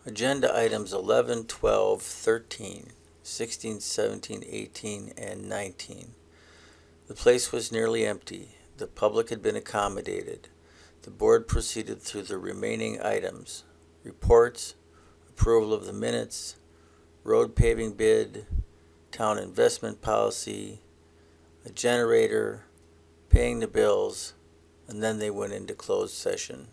Agenda items 11, 12, 13, 16, 17, 18, and 19. The place was nearly empty. The public had been accommodated. The board proceeded through the remaining items: reports, approval of the minutes, road paving bid, town investment policy, a generator, paying the bills, and then they went into closed session.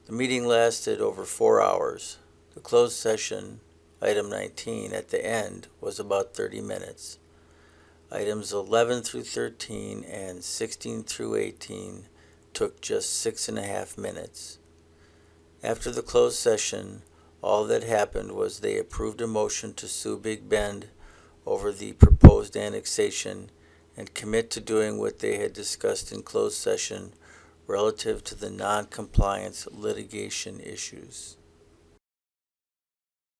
The meeting lasted over 4 hours. The closed session, item 19, at the end was about 30 minutes. Items 11 through 13 and 16 through 18 took just 6.5 minutes. After the closed session, all that happened was they approved a motion to sue Big Bend over the proposed annexation and commit to doing what they had discussed in closed session relative to the non-compliance litigation issues.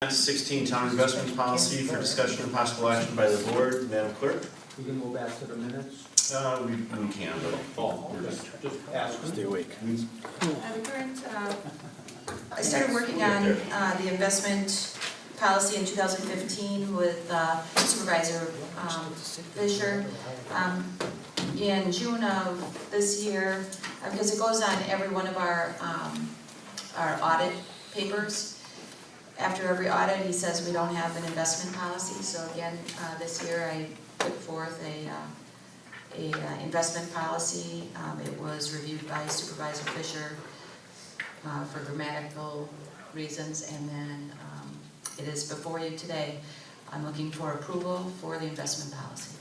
16, Town Investment Policy for discussion and possible action by the board. Madam Clerk? We can go back to the minutes. We can, but we're just ask them. stay awake. The current, I started working on the investment policy in 2015 with Supervisor Fisher. In June of this year, because it goes on every one of our audit papers. After every audit, he says we don't have an investment policy. So again, this year I put forth a investment policy. It was reviewed by Supervisor Fisher for grammatical reasons, and then it is before you today. I'm looking for approval for the investment policy.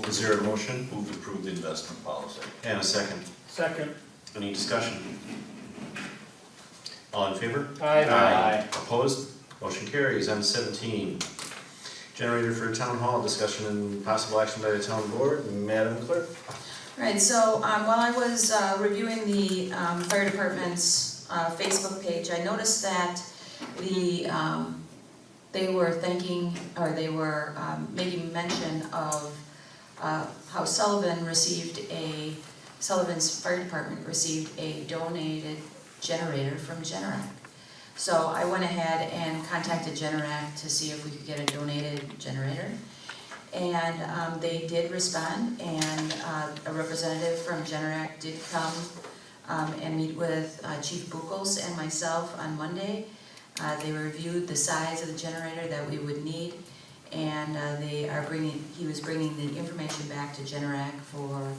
Is there a motion? Move to approve the investment policy. And a second. Second. Any discussion? All in favor? Aye. Opposed? Motion carries. Item 17, generator for town hall, discussion and possible action by the town board. Madam Clerk? Right, so while I was reviewing the fire department's Facebook page, I noticed that they were thanking, or they were making mention of how Sullivan's fire department received a donated generator from Generac. So I went ahead and contacted Generac to see if we could get a donated generator. And they did respond, and a representative from Generac did come and meet with Chief Buchholz and myself on Monday. They reviewed the size of the generator that we would need, and he was bringing the information back to Generac for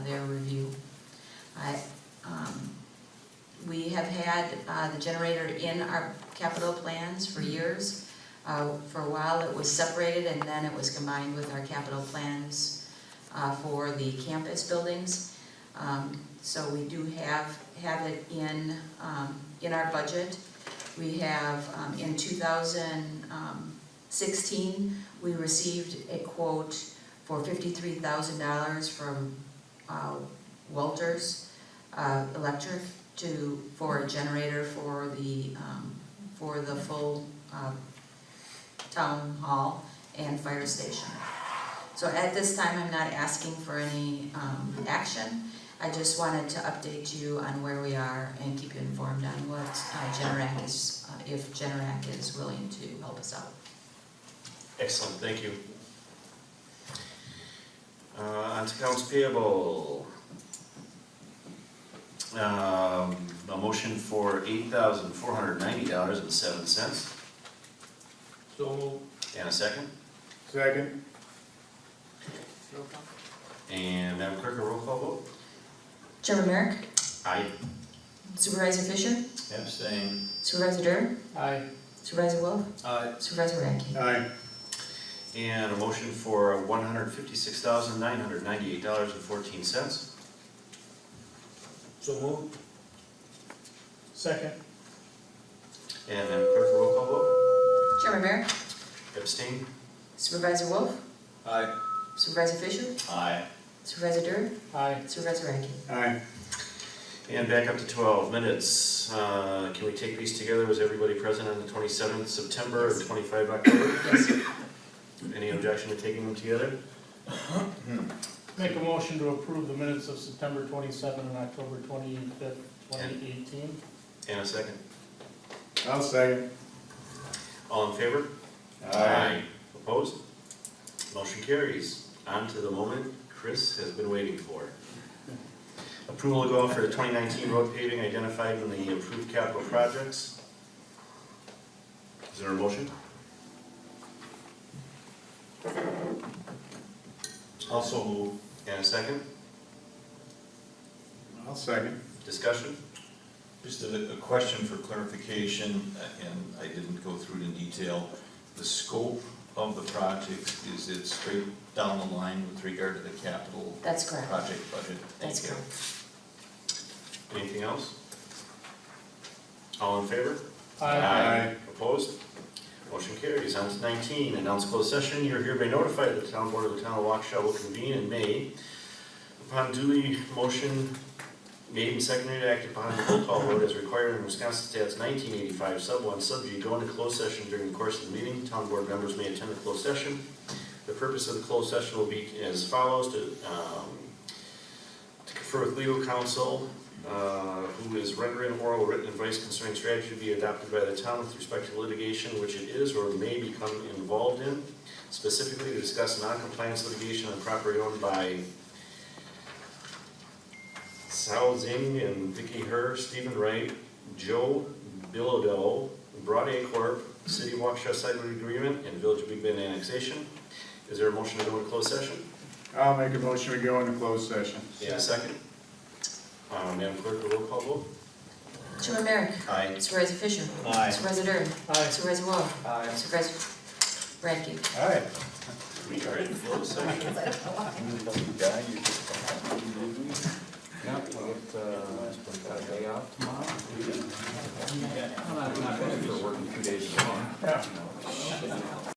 their review. We have had the generator in our capital plans for years. For a while it was separated, and then it was combined with our capital plans for the campus buildings. So we do have it in our budget. We have in 2016 we received a quote for $53,000 from Walters Electric for a generator for the full town hall and fire station. So at this time, I'm not asking for any action. I just wanted to update you on where we are and keep you informed on what Generac is, if Generac is willing to help us out. Excellent, thank you. On to accounts payable. A motion for $8,490.07. So moved. And a second. Second. And Madam Clerk, a roll call vote? Chairman Merrick, Aye. Supervisor Fisher, Abstain. Supervisor Durr, Aye. Supervisor Wolf, Aye. Supervisor Radke. Aye. And a motion for $156,998.14. So moved. Second. And Madam Clerk, a roll call vote? Chairman Merrick, Abstain. Supervisor Wolf, Aye. Supervisor Fisher, Aye. Supervisor Durr, Aye. Supervisor Radke. Aye. And back up to 12 minutes. Can we take these together? Was everybody present on the 27th September and 25 October? Yes. Any objection to taking them together? Make a motion to approve the minutes of September 27 and October 25th, 2018. And a second. I'll second. All in favor? Aye. Opposed? Motion carries. On to the moment Chris has been waiting for. Approval to go out for the 2019 road paving identified in the approved capital projects. Is there a motion? Also move. And a second? I'll second. Discussion? Just a question for clarification, and I didn't go through it in detail. The scope of the project, is it straight down the line with regard to the capital That's correct. project budget? Thank That's you. correct. Anything else? All in favor? Aye. Opposed? Motion carries. On to 19, announce closed session. You are hereby notified that the town board of the town of Waukesha will convene in May. Upon duly motion made and seconded, act upon the roll call vote as required in Wisconsin Stats 1985, sub 1, sub G, go into closed session during the course of the meeting. Town board members may attend the closed session. The purpose of the closed session will be as follows: to confer with legal counsel, who is rendering oral written advice concerning strategy to be adopted by the town with respect to litigation which it is or may become involved in, specifically to discuss non-compliance litigation on property owned by Sal Zing and Vicky Herr, Stephen Wright, Joe Bilodeau, Broad A Corp., City of Waukesha Settlement Agreement, and Village of Big Bend Annexation. Is there a motion to go into closed session? I'll make a motion to go into closed session. Yeah, second. Madam Clerk, the roll call vote. Chairman Merrick. Aye. Supervisor Fisher. Aye. Supervisor Durden. Aye. Supervisor Wilt. Aye. Supervisor Radke. Aye. We are in closed session. Yep, we'll get, a day off tomorrow. I'm not ready for working 2 days in a month. Yeah.